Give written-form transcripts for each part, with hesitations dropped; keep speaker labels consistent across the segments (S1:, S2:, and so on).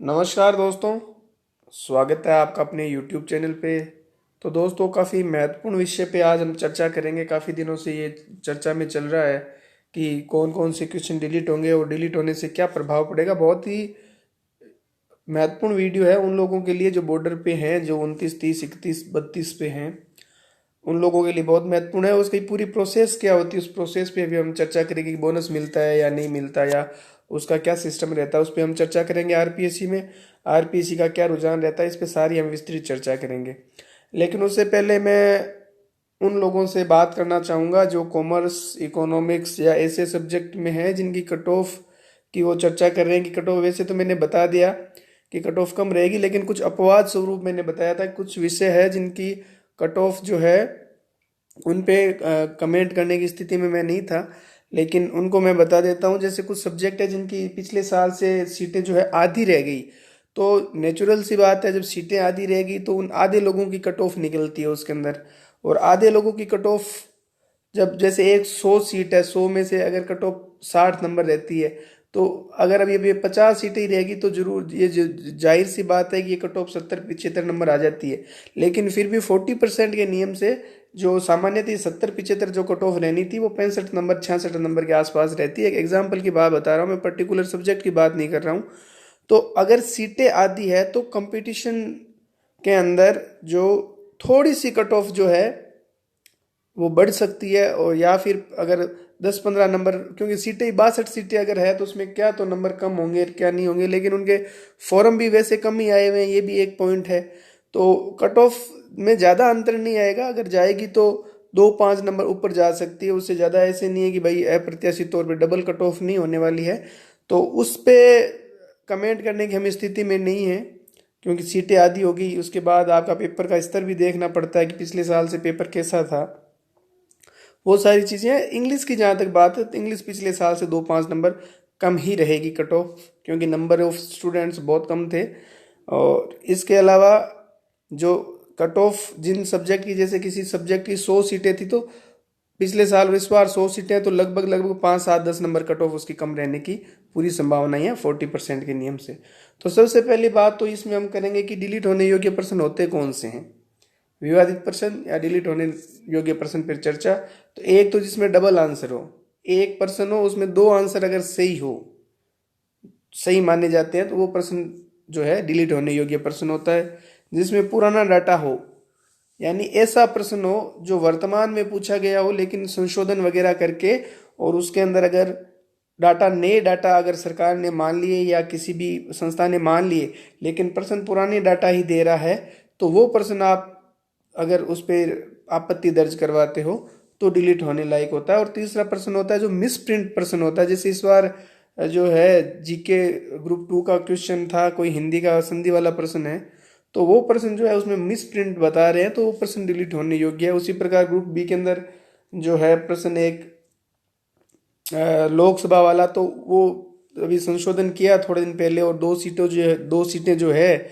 S1: नमस्कार दोस्तों। स्वागत है आपका अपने YouTube चैनल पे। तो दोस्तों, काफ़ी महत्वपूर्ण विषय पे आज हम चर्चा करेंगे। काफ़ी दिनों से ये चर्चा में चल रहा है कि कौन कौन से क्वेश्चन डिलीट होंगे और डिलीट होने से क्या प्रभाव पड़ेगा। बहुत ही महत्वपूर्ण वीडियो है उन लोगों के लिए जो बॉर्डर पे हैं, जो 29, 30, 31, 32 पे हैं। उन लोगों के लिए बहुत महत्वपूर्ण है। उसकी पूरी प्रोसेस क्या होती है, उस प्रोसेस पे भी हम चर्चा करेंगे कि बोनस मिलता है या नहीं मिलता, या उसका क्या सिस्टम रहता है, उस पर हम चर्चा करेंगे। आरपीएससी में आरपीएससी का क्या रुझान रहता है, इस पे सारी हम विस्तृत चर्चा करेंगे। लेकिन उससे पहले मैं उन लोगों से बात करना चाहूँगा जो कॉमर्स, इकोनॉमिक्स या ऐसे सब्जेक्ट में है जिनकी कट ऑफ की वो चर्चा कर रहे हैं कि कट ऑफ, वैसे तो मैंने बता दिया कि कट ऑफ कम रहेगी, लेकिन कुछ अपवाद स्वरूप मैंने बताया था कुछ विषय है जिनकी कट ऑफ जो है उन पे कमेंट करने की स्थिति में मैं नहीं था, लेकिन उनको मैं बता देता हूँ। जैसे कुछ सब्जेक्ट है जिनकी पिछले साल से सीटें जो है आधी रह गई, तो नेचुरल सी बात है जब सीटें आधी रहेगी तो उन आधे लोगों की कट ऑफ निकलती है उसके अंदर। और आधे लोगों की कट ऑफ, जब जैसे एक 100 सीट है, 100 में से अगर कट ऑफ 60 नंबर रहती है, तो अगर अब ये 50 सीटें ही रहेगी तो जरूर ये जाहिर सी बात है कि ये कट ऑफ 70-75 नंबर आ जाती है। लेकिन फिर भी 40% के नियम से जो सामान्य थी 70-75 जो कट ऑफ रहनी थी वो 65 नंबर 66 नंबर के आसपास रहती है। एक एग्जाम्पल की बात बता रहा हूँ मैं, पर्टिकुलर सब्जेक्ट की बात नहीं कर रहा हूँ। तो अगर सीटें आधी है तो कंपटीशन के अंदर जो थोड़ी सी कट ऑफ जो है वो बढ़ सकती है। और या फिर अगर 10-15 नंबर, क्योंकि सीटें 62 सीटें अगर है तो उसमें क्या तो नंबर कम होंगे क्या नहीं होंगे, लेकिन उनके फॉर्म भी वैसे कम ही आए हुए हैं, ये भी एक पॉइंट है। तो कट ऑफ में ज़्यादा अंतर नहीं आएगा, अगर जाएगी तो 2-5 नंबर ऊपर जा सकती है, उससे ज़्यादा ऐसे नहीं है कि भाई अप्रत्याशित तौर पे डबल कट ऑफ नहीं होने वाली है। तो उस पे कमेंट करने की हम स्थिति में नहीं है, क्योंकि सीटें आधी होगी। उसके बाद आपका पेपर का स्तर भी देखना पड़ता है कि पिछले साल से पेपर कैसा था, वो सारी चीज़ें हैं। इंग्लिश की जहाँ तक बात है तो इंग्लिश पिछले साल से 2-5 नंबर कम ही रहेगी कट ऑफ, क्योंकि नंबर ऑफ स्टूडेंट्स बहुत कम थे। और इसके अलावा जो कट ऑफ जिन सब्जेक्ट की, जैसे किसी सब्जेक्ट की 100 सीटें थी तो पिछले साल और इस बार 100 सीटें हैं, तो लगभग लगभग 5-7-10 नंबर कट ऑफ उसकी कम रहने की पूरी संभावना है 40% के नियम से। तो सबसे पहली बात तो इसमें हम करेंगे कि डिलीट होने योग्य प्रश्न होते कौन से हैं, विवादित प्रश्न या डिलीट होने योग्य प्रश्न पर चर्चा। तो एक तो जिसमें डबल आंसर हो, एक प्रश्न हो उसमें 2 आंसर अगर सही हो, सही माने जाते हैं, तो वो प्रश्न जो है डिलीट होने योग्य प्रश्न होता है। जिसमें पुराना डाटा हो, यानी ऐसा प्रश्न हो जो वर्तमान में पूछा गया हो लेकिन संशोधन वगैरह करके, और उसके अंदर अगर डाटा, नए डाटा अगर सरकार ने मान लिए या किसी भी संस्था ने मान लिए, लेकिन प्रश्न पुराने डाटा ही दे रहा है, तो वो प्रश्न आप अगर उस पर आपत्ति दर्ज करवाते हो तो डिलीट होने लायक होता है। और तीसरा प्रश्न होता है जो मिस प्रिंट प्रश्न होता है। जैसे इस बार जो है जीके ग्रुप 2 का क्वेश्चन था, कोई हिंदी का संधि वाला प्रश्न है, तो वो प्रश्न जो है उसमें मिस प्रिंट बता रहे हैं, तो वो प्रश्न डिलीट होने योग्य है। उसी प्रकार ग्रुप बी के अंदर जो है प्रश्न एक लोकसभा वाला, तो वो अभी संशोधन किया थोड़े दिन पहले, और 2 सीटें जो है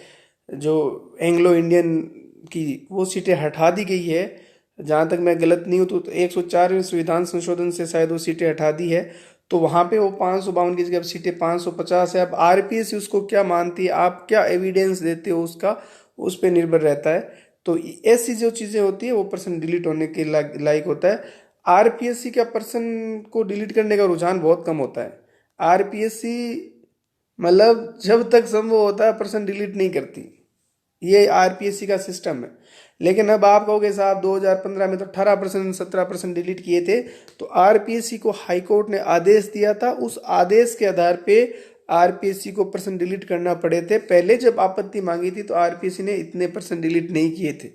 S1: जो एंग्लो इंडियन की, वो सीटें हटा दी गई है। जहाँ तक मैं गलत नहीं हूँ तो 104वें संविधान संशोधन से शायद वो सीटें हटा दी है। तो वहाँ पे वो 552 की जगह अब सीटें 550 है। अब आरपीएससी उसको क्या मानती है, आप क्या एविडेंस देते हो उसका, उस पर निर्भर रहता है। तो ऐसी जो चीज़ें होती है वो पर्सन डिलीट होने के लायक होता है। आरपीएससी का पर्सन को डिलीट करने का रुझान बहुत कम होता है। आरपीएससी मतलब जब तक संभव होता है पर्सन डिलीट नहीं करती, ये आरपीएससी का सिस्टम है। लेकिन अब आप कहोगे साहब 2015 में तो 18% 17% डिलीट किए थे, तो आरपीएससी को हाई कोर्ट ने आदेश दिया था, उस आदेश के आधार पे आरपीएससी को पर्सन डिलीट करना पड़े थे। पहले जब आपत्ति मांगी थी तो आरपीएससी ने इतने पर्सन डिलीट नहीं किए थे।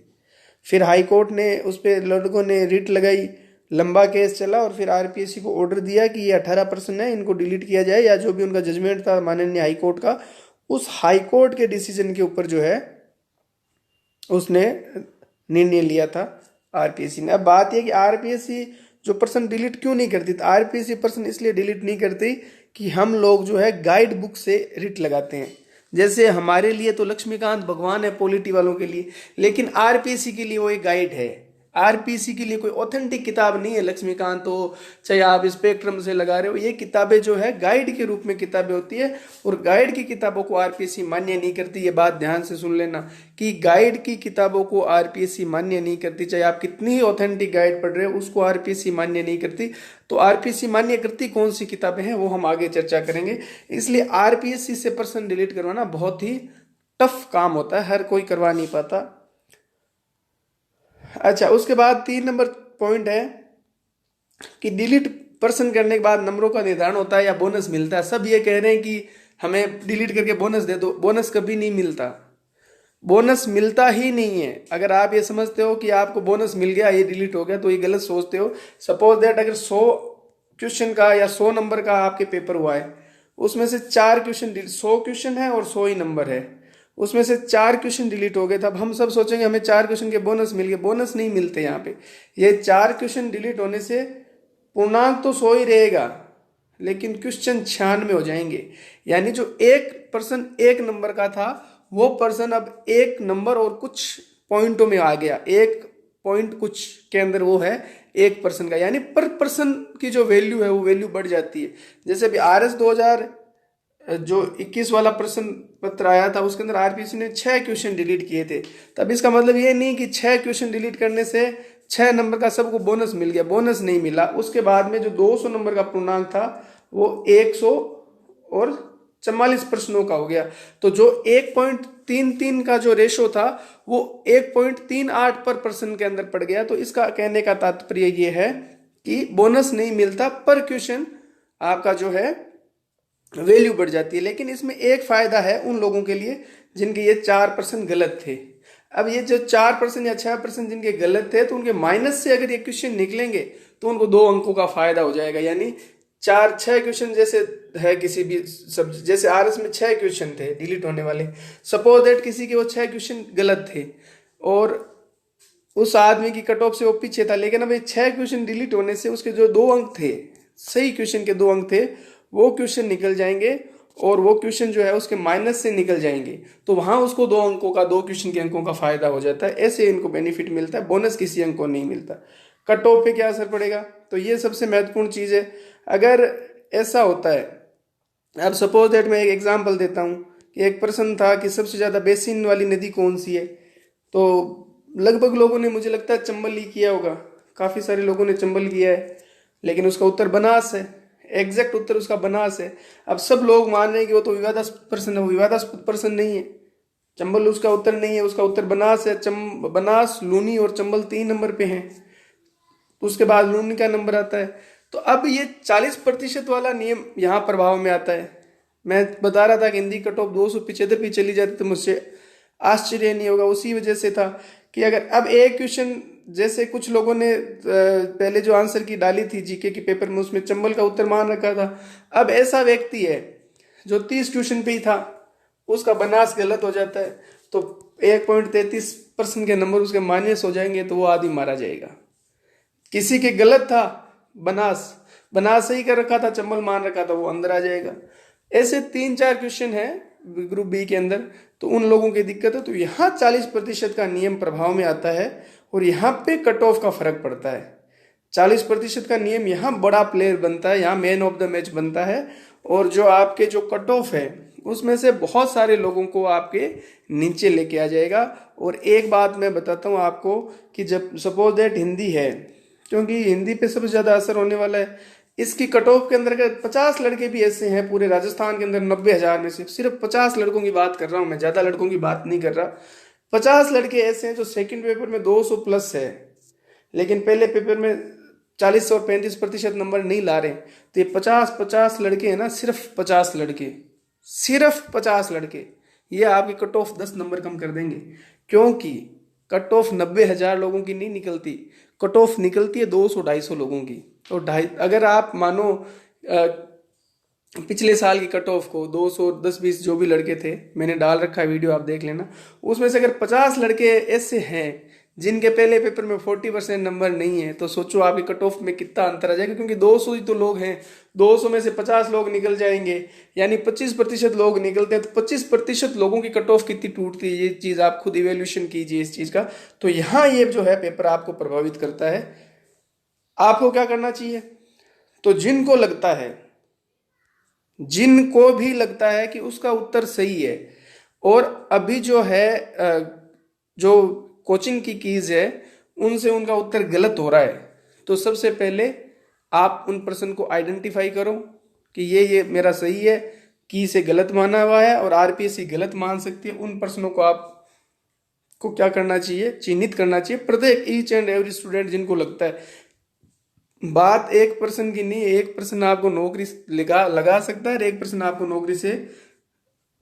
S1: फिर हाई कोर्ट ने उस पर लड़कों ने रिट लगाई, लंबा केस चला, और फिर आरपीएससी को ऑर्डर दिया कि ये 18% है, इनको डिलीट किया जाए, या जो भी उनका जजमेंट था माननीय हाई कोर्ट का, उस हाई कोर्ट के डिसीजन के ऊपर जो है उसने निर्णय लिया था आरपीएससी ने। अब बात यह कि आरपीएससी जो पर्सन डिलीट क्यों नहीं करती, तो आरपीएससी पर्सन इसलिए डिलीट नहीं करती कि हम लोग जो है गाइड बुक से रिट लगाते हैं। जैसे हमारे लिए तो लक्ष्मीकांत भगवान है पॉलिटी वालों के लिए, लेकिन आरपीएससी के लिए वो एक गाइड है। आरपीसी के लिए कोई ऑथेंटिक किताब नहीं है। लक्ष्मीकांत हो चाहे आप स्पेक्ट्रम से लगा रहे हो, ये किताबें जो है गाइड के रूप में किताबें होती है, और गाइड की किताबों को आरपीसी मान्य नहीं करती। ये बात ध्यान से सुन लेना कि गाइड की किताबों को आरपीसी मान्य नहीं करती, चाहे आप कितनी ही ऑथेंटिक गाइड पढ़ रहे हो उसको आरपीसी मान्य नहीं करती। तो आरपीसी मान्य करती कौन सी किताबें हैं वो हम आगे चर्चा करेंगे। इसलिए आरपीएससी से प्रश्न डिलीट करवाना बहुत ही टफ काम होता है, हर कोई करवा नहीं पाता। अच्छा, उसके बाद 3 नंबर पॉइंट है कि डिलीट पर्सन करने के बाद नंबरों का निर्धारण होता है या बोनस मिलता है। सब ये कह रहे हैं कि हमें डिलीट करके बोनस दे दो, बोनस कभी नहीं मिलता, बोनस मिलता ही नहीं है। अगर आप ये समझते हो कि आपको बोनस मिल गया ये डिलीट हो गया तो ये गलत सोचते हो। सपोज दैट अगर 100 क्वेश्चन का या 100 नंबर का आपके पेपर हुआ है, उसमें से 4 क्वेश्चन, 100 क्वेश्चन है और 100 ही नंबर है, उसमें से 4 क्वेश्चन डिलीट हो गए, तब हम सब सोचेंगे हमें 4 क्वेश्चन के बोनस मिल गए। बोनस नहीं मिलते यहाँ पे। ये 4 क्वेश्चन डिलीट होने से पूर्णांक तो 100 ही रहेगा, लेकिन क्वेश्चन 96 हो जाएंगे। यानी जो एक पर्सन 1 नंबर का था वो पर्सन अब 1 नंबर और कुछ पॉइंटों में आ गया, 1 पॉइंट कुछ के अंदर वो है 1 पर्सन का। यानी पर पर्सन की जो वैल्यू है वो वैल्यू बढ़ जाती है। जैसे अभी RS 2000 जो 21 वाला प्रश्न पत्र आया था उसके अंदर आरपीसी ने 6 क्वेश्चन डिलीट किए थे। तब इसका मतलब ये नहीं कि 6 क्वेश्चन डिलीट करने से 6 नंबर का सबको बोनस मिल गया, बोनस नहीं मिला। उसके बाद में जो 200 नंबर का पूर्णांक था वो 144 प्रश्नों का हो गया। तो जो 1.33 का जो रेशो था वो 1.38 पर पर्सन के अंदर पड़ गया। तो इसका कहने का तात्पर्य ये है कि बोनस नहीं मिलता, पर क्वेश्चन आपका जो है वैल्यू बढ़ जाती है। लेकिन इसमें एक फायदा है उन लोगों के लिए जिनके ये 4% गलत थे। अब ये जो 4% या 6% जिनके गलत थे, तो उनके माइनस से अगर ये क्वेश्चन निकलेंगे तो उनको 2 अंकों का फायदा हो जाएगा। यानी 4-6 क्वेश्चन जैसे है किसी भी सब, जैसे आरएस में 6 क्वेश्चन थे डिलीट होने वाले, सपोज दैट किसी के वो 6 क्वेश्चन गलत थे और उस आदमी की कट ऑफ से वो पीछे था, लेकिन अब ये 6 क्वेश्चन डिलीट होने से उसके जो 2 अंक थे, सही क्वेश्चन के 2 अंक थे, वो क्वेश्चन निकल जाएंगे और वो क्वेश्चन जो है उसके माइनस से निकल जाएंगे। तो वहां उसको 2 अंकों का, 2 क्वेश्चन के अंकों का फायदा हो जाता है। ऐसे इनको बेनिफिट मिलता है, बोनस किसी अंक को नहीं मिलता। कट ऑफ पे क्या असर पड़ेगा, तो ये सबसे महत्वपूर्ण चीज है। अगर ऐसा होता है, अब सपोज दैट मैं एक एग्जांपल देता हूँ कि एक प्रश्न था कि सबसे ज्यादा बेसिन वाली नदी कौन सी है, तो लगभग लोगों ने, मुझे लगता है चंबल ही किया होगा, काफी सारे लोगों ने चंबल किया है, लेकिन उसका उत्तर बनास है। एग्जैक्ट उत्तर उसका बनास है। अब सब लोग मान रहे हैं कि वो तो विवादास्पद प्रश्न है, वो विवादास्पद प्रश्न नहीं है, चंबल उसका उत्तर नहीं है, उसका उत्तर बनास है। बनास, लूनी और चंबल 3 नंबर पे हैं, तो उसके बाद लूनी का नंबर आता है। तो अब ये 40% वाला नियम यहाँ प्रभाव में आता है। मैं बता रहा था कि हिंदी कट ऑफ 275 पे चली जाती तो मुझसे आश्चर्य नहीं होगा। उसी वजह से था कि अगर अब एक क्वेश्चन, जैसे कुछ लोगों ने पहले जो आंसर की डाली थी जीके के पेपर में, उसमें चंबल का उत्तर मान रखा था। अब ऐसा व्यक्ति है जो 30 क्वेश्चन पे ही था, उसका बनास गलत हो जाता है, तो 1.33% के नंबर उसके माइनस हो जाएंगे, तो वो आदमी मारा जाएगा। किसी के गलत था बनास, बनास सही कर रखा था, चंबल मान रखा था, वो अंदर आ जाएगा। ऐसे 3-4 क्वेश्चन है ग्रुप बी के अंदर, तो उन लोगों की दिक्कत है। तो यहाँ 40% का नियम प्रभाव में आता है और यहाँ पे कट ऑफ का फर्क पड़ता है। 40% का नियम यहाँ बड़ा प्लेयर बनता है, यहाँ मैन ऑफ द मैच बनता है, और जो आपके जो कट ऑफ है उसमें से बहुत सारे लोगों को आपके नीचे लेके आ जाएगा। और एक बात मैं बताता हूँ आपको कि जब सपोज दैट हिंदी है, क्योंकि हिंदी पे सबसे ज्यादा असर होने वाला है, इसकी कट ऑफ के अंदर अगर 50 लड़के भी ऐसे हैं पूरे राजस्थान के अंदर 90,000 में से, सिर्फ 50 लड़कों की बात कर रहा हूं मैं, ज्यादा लड़कों की बात नहीं कर रहा। 50 लड़के ऐसे हैं जो सेकंड पेपर में 200 प्लस है, लेकिन पहले पेपर में 40 और 35% नंबर नहीं ला रहे। तो ये 50 लड़के हैं ना, सिर्फ 50 लड़के, सिर्फ 50 लड़के, ये आपकी कट ऑफ 10 नंबर कम कर देंगे। क्योंकि कट ऑफ 90,000 लोगों की नहीं निकलती, कट ऑफ निकलती है 200-250 लोगों की। तो अगर आप मानो पिछले साल की कट ऑफ को 210-20 जो भी लड़के थे, मैंने डाल रखा है वीडियो, आप देख लेना, उसमें से अगर 50 लड़के ऐसे हैं जिनके पहले पेपर में 40% नंबर नहीं है, तो सोचो आपके कट ऑफ में कितना अंतर आ जाएगा, क्योंकि 200 ही तो लोग हैं, 200 में से 50 लोग निकल जाएंगे, यानी 25% लोग निकलते हैं, तो 25% लोगों की कट ऑफ कितनी टूटती है, ये चीज़ आप खुद इवेल्यूशन कीजिए इस चीज़ का। तो यहाँ ये जो है पेपर आपको प्रभावित करता है। आपको क्या करना चाहिए, तो जिनको भी लगता है कि उसका उत्तर सही है, और अभी जो है जो कोचिंग की कीज है उनसे उनका उत्तर गलत हो रहा है, तो सबसे पहले आप उन पर्सन को आइडेंटिफाई करो कि ये मेरा सही है, की से गलत माना हुआ है और आरपीएससी गलत मान सकती है। उन पर्सनों को आपको क्या करना चाहिए, चिन्हित करना चाहिए। प्रत्येक ईच एंड एवरी स्टूडेंट जिनको लगता है, बात एक पर्सन की नहीं है, एक पर्सन आपको नौकरी लगा सकता है और एक पर्सन आपको नौकरी से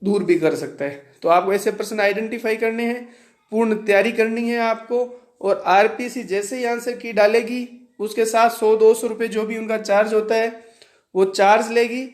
S1: दूर भी कर सकता है। तो आपको ऐसे पर्सन आइडेंटिफाई करने हैं, पूर्ण तैयारी करनी है आपको, और आरपीसी जैसे ही आंसर की डालेगी उसके साथ 100-200 रुपये जो भी उनका चार्ज होता है वो चार्ज लेगी,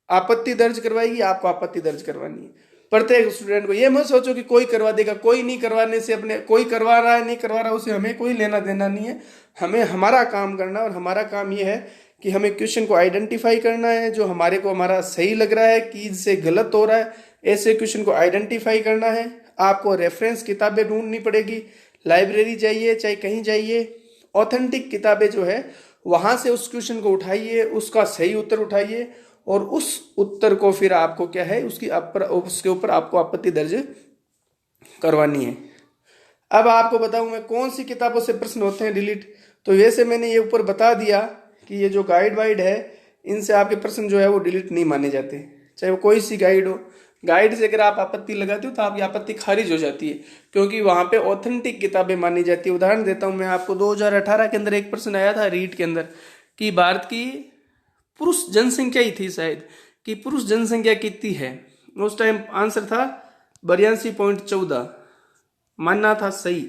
S1: आपत्ति दर्ज करवाएगी, आपको आपत्ति दर्ज करवानी है। प्रत्येक स्टूडेंट को ये मत सोचो कि कोई करवा देगा, कोई नहीं करवाने से अपने, कोई करवा रहा है नहीं करवा रहा उसे हमें कोई लेना देना नहीं है। हमें हमारा काम करना, और हमारा काम ये है कि हमें क्वेश्चन को आइडेंटिफाई करना है जो हमारे को हमारा सही लग रहा है, कि से गलत हो रहा है, ऐसे क्वेश्चन को आइडेंटिफाई करना है। आपको रेफरेंस किताबें ढूंढनी पड़ेगी, लाइब्रेरी जाइए चाहे कहीं जाइए, ऑथेंटिक किताबें जो है वहां से उस क्वेश्चन को उठाइए, उसका सही उत्तर उठाइए, और उस उत्तर को फिर आपको क्या है उसके ऊपर आपको आपत्ति दर्ज करवानी है। अब आपको बताऊं मैं कौन सी किताबों से प्रश्न होते हैं डिलीट। तो वैसे मैंने ये ऊपर बता दिया कि ये जो गाइड वाइड है इनसे आपके प्रश्न जो है वो डिलीट नहीं माने जाते, चाहे वो कोई सी गाइड हो। गाइड से अगर आप आपत्ति लगाते हो तो आपकी आपत्ति खारिज हो जाती है, क्योंकि वहां पे ऑथेंटिक किताबें मानी जाती है। उदाहरण देता हूं मैं आपको, 2018 के अंदर एक प्रश्न आया था रीट के अंदर कि भारत की पुरुष जनसंख्या ही थी शायद, कि पुरुष जनसंख्या कितनी है। उस टाइम आंसर था 82.14, मानना था सही।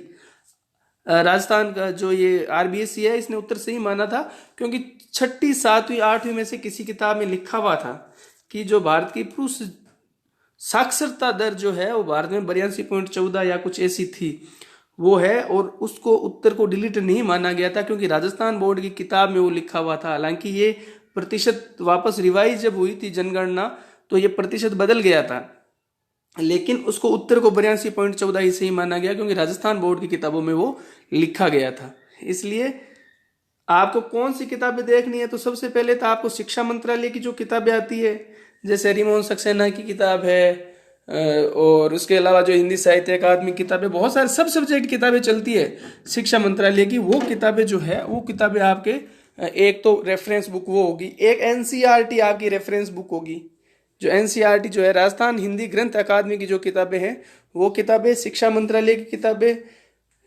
S1: राजस्थान का जो ये आरबीएससी है इसने उत्तर सही माना था, क्योंकि 6ठी 7वीं 8वीं में से किसी किताब में लिखा हुआ था कि जो भारत की पुरुष साक्षरता दर जो है वो भारत में 82.14 या कुछ ऐसी थी वो है, और उसको उत्तर को डिलीट नहीं माना गया था क्योंकि राजस्थान बोर्ड की किताब में वो लिखा हुआ था। हालांकि ये प्रतिशत वापस रिवाइज जब हुई थी जनगणना तो ये प्रतिशत बदल गया था, लेकिन उसको उत्तर को 82.14 ही सही माना गया क्योंकि राजस्थान बोर्ड की किताबों में वो लिखा गया था। इसलिए आपको कौन सी किताबें देखनी है, तो सबसे पहले तो आपको शिक्षा मंत्रालय की जो किताबें आती है, जैसे हरिमोहन सक्सेना की किताब है, और उसके अलावा जो हिंदी साहित्य अकादमी किताबें, बहुत सारे सब सब्जेक्ट किताबें चलती है शिक्षा मंत्रालय की, वो किताबें जो है वो किताबें आपके एक तो रेफरेंस बुक वो होगी, एक एनसीईआरटी आपकी रेफरेंस बुक होगी। जो एनसीईआरटी जो है राजस्थान हिंदी ग्रंथ अकादमी की जो किताबें हैं वो किताबें, शिक्षा मंत्रालय की किताबें,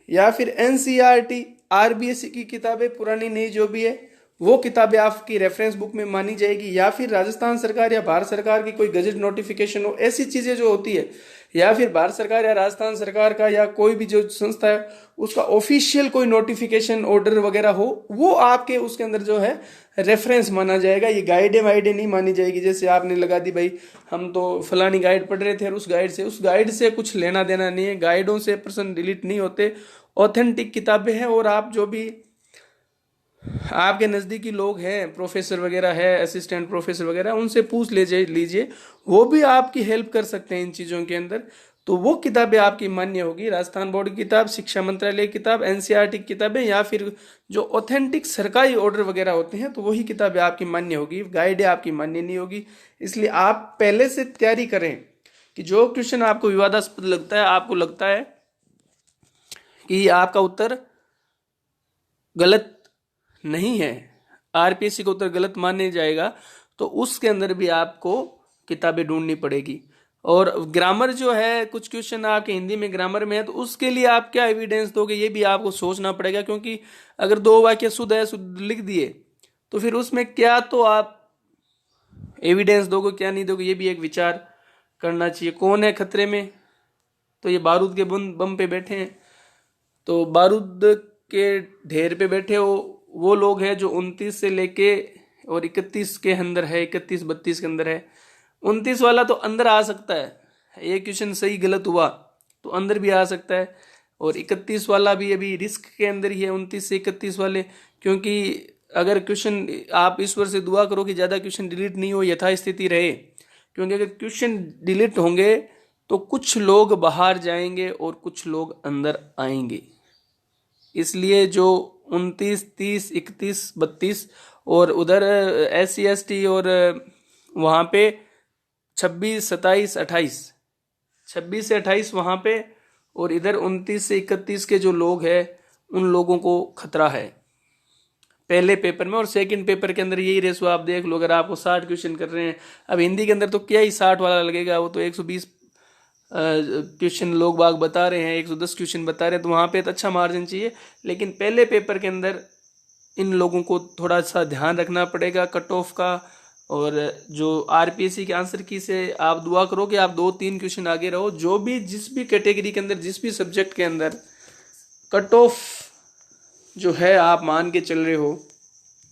S1: या फिर एनसीईआरटी आरबीएससी की किताबें पुरानी नई जो भी है वो किताबें आपकी रेफरेंस बुक में मानी जाएगी, या फिर राजस्थान सरकार या भारत सरकार की कोई गजट नोटिफिकेशन हो, ऐसी चीजें जो होती है, या फिर भारत सरकार या राजस्थान सरकार का या कोई भी जो संस्था है उसका ऑफिशियल कोई नोटिफिकेशन ऑर्डर वगैरह हो, वो आपके उसके अंदर जो है रेफरेंस माना जाएगा। ये गाइडें वाइडें नहीं मानी जाएगी, जैसे आपने लगा दी भाई हम तो फलानी गाइड पढ़ रहे थे और उस गाइड से कुछ लेना देना नहीं है। गाइडों से प्रश्न डिलीट नहीं होते, ऑथेंटिक किताबें हैं, और आप जो भी आपके नज़दीकी लोग हैं, प्रोफेसर वगैरह है, असिस्टेंट प्रोफेसर वगैरह, उनसे पूछ लीजिए, वो भी आपकी हेल्प कर सकते हैं इन चीज़ों के अंदर। तो वो किताबें आपकी मान्य होगी, राजस्थान बोर्ड की किताब, शिक्षा मंत्रालय की किताब, एनसीईआरटी की किताबें, या फिर जो ऑथेंटिक सरकारी ऑर्डर वगैरह होते हैं तो वही किताबें आपकी मान्य होगी, गाइडें आपकी मान्य नहीं होगी। इसलिए आप पहले से तैयारी करें कि जो क्वेश्चन आपको विवादास्पद लगता है, आपको लगता है कि आपका उत्तर गलत नहीं है, आरपीएससी का उत्तर गलत माने जाएगा, तो उसके अंदर भी आपको किताबें ढूंढनी पड़ेगी। और ग्रामर जो है, कुछ क्वेश्चन आपके हिंदी में ग्रामर में है, तो उसके लिए आप क्या एविडेंस दोगे ये भी आपको सोचना पड़ेगा, क्योंकि अगर 2 वाक्य शुद्ध है शुद्ध लिख दिए तो फिर उसमें क्या तो आप एविडेंस दोगे क्या नहीं दोगे, ये भी एक विचार करना चाहिए। कौन है खतरे में, तो ये बारूद के बम पे बैठे हैं, तो बारूद के ढेर पे बैठे वो लोग हैं जो 29 से लेके और 31 के अंदर है, 31-32 के अंदर है। 29 वाला तो अंदर आ सकता है, ये क्वेश्चन सही गलत हुआ तो अंदर भी आ सकता है, और 31 वाला भी अभी रिस्क के अंदर ही है, 29 से 31 वाले। क्योंकि अगर क्वेश्चन, आप ईश्वर से दुआ करो कि ज़्यादा क्वेश्चन डिलीट नहीं हो, यथास्थिति रहे। क्योंकि अगर क्वेश्चन डिलीट होंगे तो कुछ लोग बाहर जाएंगे और कुछ लोग अंदर आएंगे। इसलिए जो 29, 30, 31, 32 और उधर SC ST और वहाँ पे 26, 27, 28, 26 से 28 वहाँ पे, और इधर 29 से 31 के जो लोग हैं उन लोगों को खतरा है पहले पेपर में। और सेकंड पेपर के अंदर यही रेशो आप देख लो, अगर आपको 60 क्वेश्चन कर रहे हैं, अब हिंदी के अंदर तो क्या ही 60 वाला लगेगा, वो तो 120 क्वेश्चन लोग बाग बता रहे हैं, 110 क्वेश्चन बता रहे हैं, तो वहाँ पे तो अच्छा मार्जिन चाहिए। लेकिन पहले पेपर के अंदर इन लोगों को थोड़ा सा ध्यान रखना पड़ेगा कट ऑफ का। और जो RPSC के आंसर की से आप दुआ करो कि आप 2-3 क्वेश्चन आगे रहो। जो भी जिस भी कैटेगरी के अंदर, जिस भी सब्जेक्ट के अंदर कट ऑफ जो है आप मान के चल रहे हो,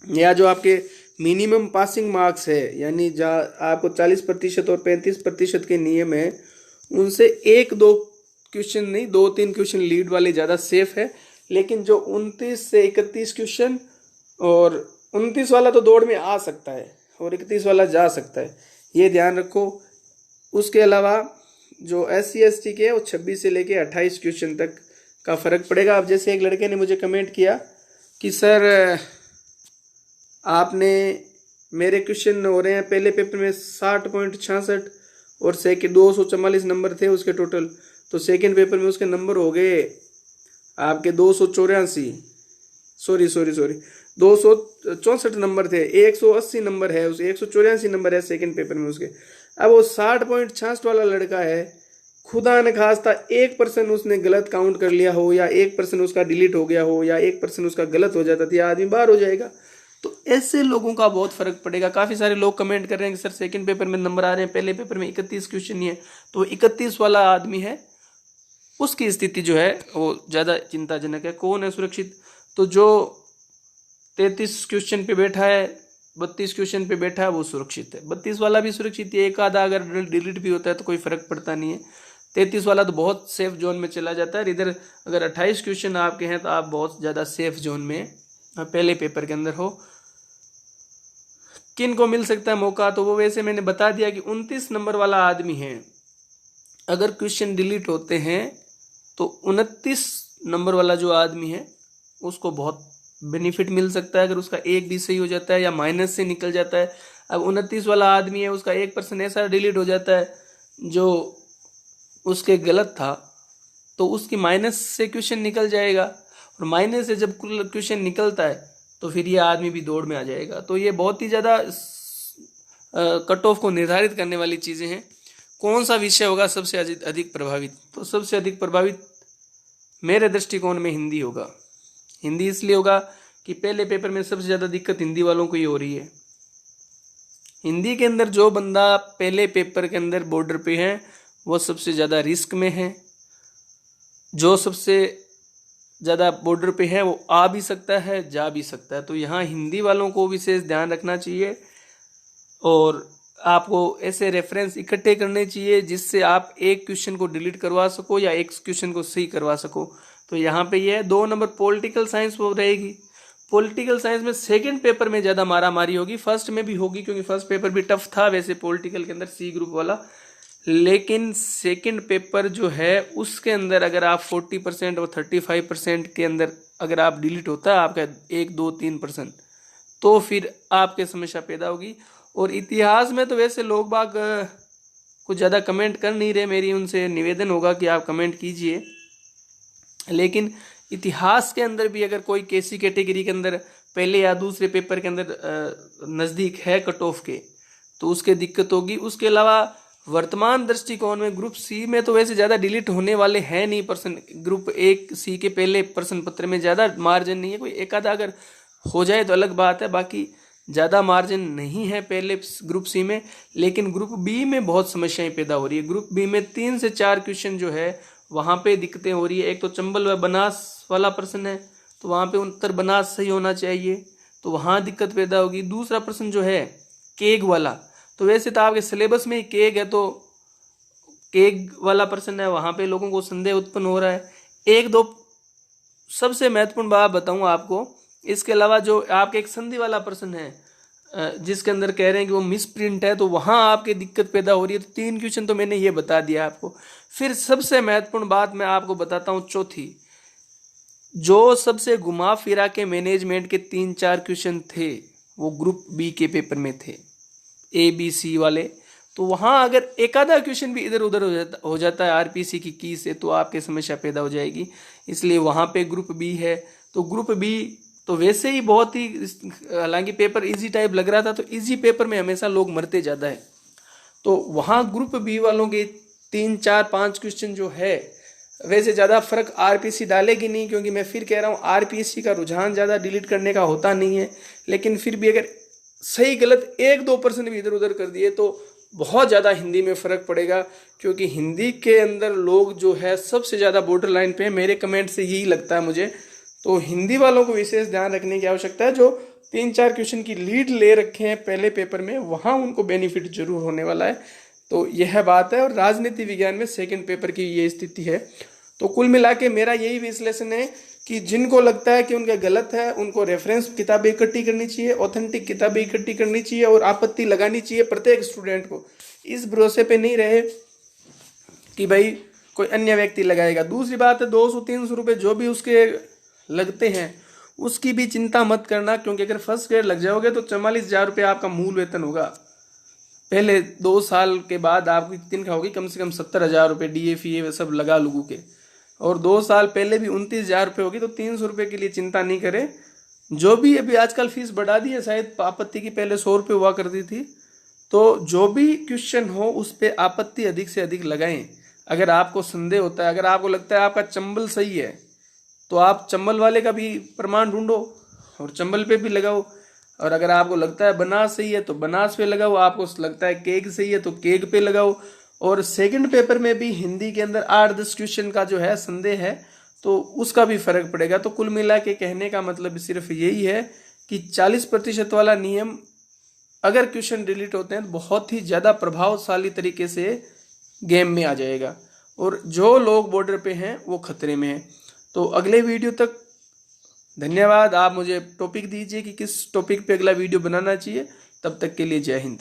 S1: या जो आपके मिनिमम पासिंग मार्क्स है, यानी जहाँ आपको 40% और 35% के नियम है, उनसे 1-2 क्वेश्चन नहीं, 2-3 क्वेश्चन लीड वाले ज़्यादा सेफ है। लेकिन जो 29 से 31 क्वेश्चन, और 29 वाला तो दौड़ में आ सकता है और 31 वाला जा सकता है, ये ध्यान रखो। उसके अलावा जो SC ST के, वो 26 से लेके 28 क्वेश्चन तक का फ़र्क पड़ेगा। अब जैसे एक लड़के ने मुझे कमेंट किया कि सर आपने, मेरे क्वेश्चन हो रहे हैं पहले पेपर में 60.66 और सेकंड 244 नंबर थे उसके टोटल, तो सेकंड पेपर में उसके नंबर हो गए आपके 284, सॉरी 264 नंबर थे, 180 नंबर है उसे, 184 नंबर है सेकंड पेपर में उसके। अब वो 60.66 वाला लड़का है, खुदा न खास्ता 1% उसने गलत काउंट कर लिया हो, या 1% उसका डिलीट हो गया हो, या 1% उसका गलत हो जाता था, आदमी बाहर हो जाएगा। तो ऐसे लोगों का बहुत फर्क पड़ेगा। काफ़ी सारे लोग कमेंट कर रहे हैं कि सर सेकंड पेपर में नंबर आ रहे हैं, पहले पेपर में 31 क्वेश्चन ही है, तो 31 वाला आदमी है, उसकी स्थिति जो है वो ज़्यादा चिंताजनक है। कौन है सुरक्षित? तो जो 33 क्वेश्चन पे बैठा है, 32 क्वेश्चन पे बैठा है, वो सुरक्षित है। 32 वाला भी सुरक्षित है, एक आधा अगर डिलीट भी होता है तो कोई फर्क पड़ता नहीं है। 33 वाला तो बहुत सेफ जोन में चला जाता है। इधर अगर 28 क्वेश्चन आपके हैं तो आप बहुत ज़्यादा सेफ जोन में पहले पेपर के अंदर हो। किन को मिल सकता है मौका? तो वो वैसे मैंने बता दिया कि 29 नंबर वाला आदमी है, अगर क्वेश्चन डिलीट होते हैं तो 29 नंबर वाला जो आदमी है उसको बहुत बेनिफिट मिल सकता है, अगर उसका एक भी सही हो जाता है या माइनस से निकल जाता है। अब 29 वाला आदमी है, उसका 1% ऐसा डिलीट हो जाता है जो उसके गलत था, तो उसकी माइनस से क्वेश्चन निकल जाएगा, और माइनस से जब क्वेश्चन निकलता है तो फिर ये आदमी भी दौड़ में आ जाएगा। तो ये बहुत ही ज़्यादा कट ऑफ को निर्धारित करने वाली चीज़ें हैं। कौन सा विषय होगा सबसे अधिक प्रभावित? तो सबसे अधिक प्रभावित मेरे दृष्टिकोण में हिंदी होगा। हिंदी इसलिए होगा कि पहले पेपर में सबसे ज़्यादा दिक्कत हिंदी वालों को ही हो रही है। हिंदी के अंदर जो बंदा पहले पेपर के अंदर बॉर्डर पे है वो सबसे ज़्यादा रिस्क में है। जो सबसे ज़्यादा बॉर्डर पे है वो आ भी सकता है, जा भी सकता है। तो यहाँ हिंदी वालों को विशेष ध्यान रखना चाहिए, और आपको ऐसे रेफरेंस इकट्ठे करने चाहिए जिससे आप एक क्वेश्चन को डिलीट करवा सको या एक क्वेश्चन को सही करवा सको। तो यहाँ पे ये 2 नंबर पॉलिटिकल साइंस वो रहेगी। पॉलिटिकल साइंस में सेकंड पेपर में ज़्यादा मारामारी होगी, फर्स्ट में भी होगी क्योंकि फर्स्ट पेपर भी टफ था वैसे पॉलिटिकल के अंदर, C ग्रुप वाला। लेकिन सेकंड पेपर जो है उसके अंदर अगर आप 40% और 35% के अंदर अगर आप डिलीट होता है आपका 1, 2, 3%, तो फिर आपके समस्या पैदा होगी। और इतिहास में तो वैसे लोग बाग कुछ ज़्यादा कमेंट कर नहीं रहे, मेरी उनसे निवेदन होगा कि आप कमेंट कीजिए। लेकिन इतिहास के अंदर भी अगर कोई कैसी कैटेगरी के अंदर पहले या दूसरे पेपर के अंदर नज़दीक है कट ऑफ के, तो उसके दिक्कत होगी। उसके अलावा वर्तमान दृष्टिकोण में ग्रुप C में तो वैसे ज़्यादा डिलीट होने वाले हैं नहीं पर्सन। ग्रुप 1 C के पहले प्रश्न पत्र में ज़्यादा मार्जिन नहीं है, कोई एक आधा अगर हो जाए तो अलग बात है, बाकी ज़्यादा मार्जिन नहीं है पहले ग्रुप C में। लेकिन ग्रुप B में बहुत समस्याएं पैदा हो रही है। ग्रुप B में 3 से 4 क्वेश्चन जो है वहाँ पे दिक्कतें हो रही है। एक तो चंबल व बनास वाला प्रश्न है, तो वहाँ पे उत्तर बनास सही होना चाहिए, तो वहाँ दिक्कत पैदा होगी। दूसरा प्रश्न जो है केग वाला, तो वैसे तो आपके सिलेबस में ही केग है, तो केग वाला प्रश्न है, वहाँ पे लोगों को संदेह उत्पन्न हो रहा है। एक दो सबसे महत्वपूर्ण बात बताऊंगा आपको। इसके अलावा जो आपके एक संधि वाला प्रश्न है जिसके अंदर कह रहे हैं कि वो मिस प्रिंट है, तो वहां आपकी दिक्कत पैदा हो रही है। तो 3 क्वेश्चन तो मैंने ये बता दिया आपको। फिर सबसे महत्वपूर्ण बात मैं आपको बताता हूं, चौथी, जो सबसे घुमा फिरा के मैनेजमेंट के 3-4 क्वेश्चन थे वो ग्रुप बी के पेपर में थे, ABC वाले। तो वहां अगर एक आधा क्वेश्चन भी इधर उधर हो जाता है आरपीसी की से, तो आपके समस्या पैदा हो जाएगी। इसलिए वहां पे ग्रुप बी है। तो ग्रुप बी तो वैसे ही बहुत ही, हालांकि पेपर इजी टाइप लग रहा था, तो इजी पेपर में हमेशा लोग मरते ज्यादा है। तो वहां ग्रुप बी वालों के 3-4-5 क्वेश्चन जो है, वैसे ज्यादा फर्क आरपीसी डालेगी नहीं, क्योंकि मैं फिर कह रहा हूं आरपीसी का रुझान ज्यादा डिलीट करने का होता नहीं है। लेकिन फिर भी अगर सही गलत 1-2% भी इधर उधर कर दिए तो बहुत ज़्यादा हिंदी में फ़र्क पड़ेगा, क्योंकि हिंदी के अंदर लोग जो है सबसे ज़्यादा बॉर्डर लाइन पे, मेरे कमेंट से यही लगता है मुझे। तो हिंदी वालों को विशेष ध्यान रखने की आवश्यकता है। जो 3-4 क्वेश्चन की लीड ले रखे हैं पहले पेपर में, वहाँ उनको बेनिफिट जरूर होने वाला है। तो यह बात है। और राजनीति विज्ञान में सेकेंड पेपर की ये स्थिति है। तो कुल मिला के मेरा यही विश्लेषण है कि जिनको लगता है कि उनका गलत है, उनको रेफरेंस किताबें इकट्ठी करनी चाहिए, ऑथेंटिक किताबें इकट्ठी करनी चाहिए और आपत्ति लगानी चाहिए प्रत्येक स्टूडेंट को। इस भरोसे पे नहीं रहे कि भाई कोई अन्य व्यक्ति लगाएगा। दूसरी बात है, 200-300 रुपये जो भी उसके लगते हैं उसकी भी चिंता मत करना, क्योंकि अगर फर्स्ट ग्रेड लग जाओगे तो 44,000 रुपये आपका मूल वेतन होगा। पहले 2 साल के बाद आपकी तनख्वाह होगी कम से कम 70,000 रुपये, DA सब लगा लुगू के। और 2 साल पहले भी 29,000 रुपये होगी। तो 300 रुपये के लिए चिंता नहीं करें। जो भी अभी आजकल फीस बढ़ा दी है, शायद आपत्ति की पहले 100 रुपये हुआ करती थी। तो जो भी क्वेश्चन हो उस पर आपत्ति अधिक से अधिक लगाएं। अगर आपको संदेह होता है, अगर आपको लगता है आपका चंबल सही है, तो आप चंबल वाले का भी प्रमाण ढूंढो और चंबल पे भी लगाओ। और अगर आपको लगता है बनास सही है तो बनास पे लगाओ, आपको लगता है केक सही है तो केक पे लगाओ। और सेकंड पेपर में भी हिंदी के अंदर 8-10 क्वेश्चन का जो है संदेह है, तो उसका भी फर्क पड़ेगा। तो कुल मिला के कहने का मतलब सिर्फ यही है कि 40% वाला नियम, अगर क्वेश्चन डिलीट होते हैं तो बहुत ही ज़्यादा प्रभावशाली तरीके से गेम में आ जाएगा, और जो लोग बॉर्डर पे हैं वो खतरे में हैं। तो अगले वीडियो तक धन्यवाद। आप मुझे टॉपिक दीजिए कि किस टॉपिक पे अगला वीडियो बनाना चाहिए। तब तक के लिए जय हिंद।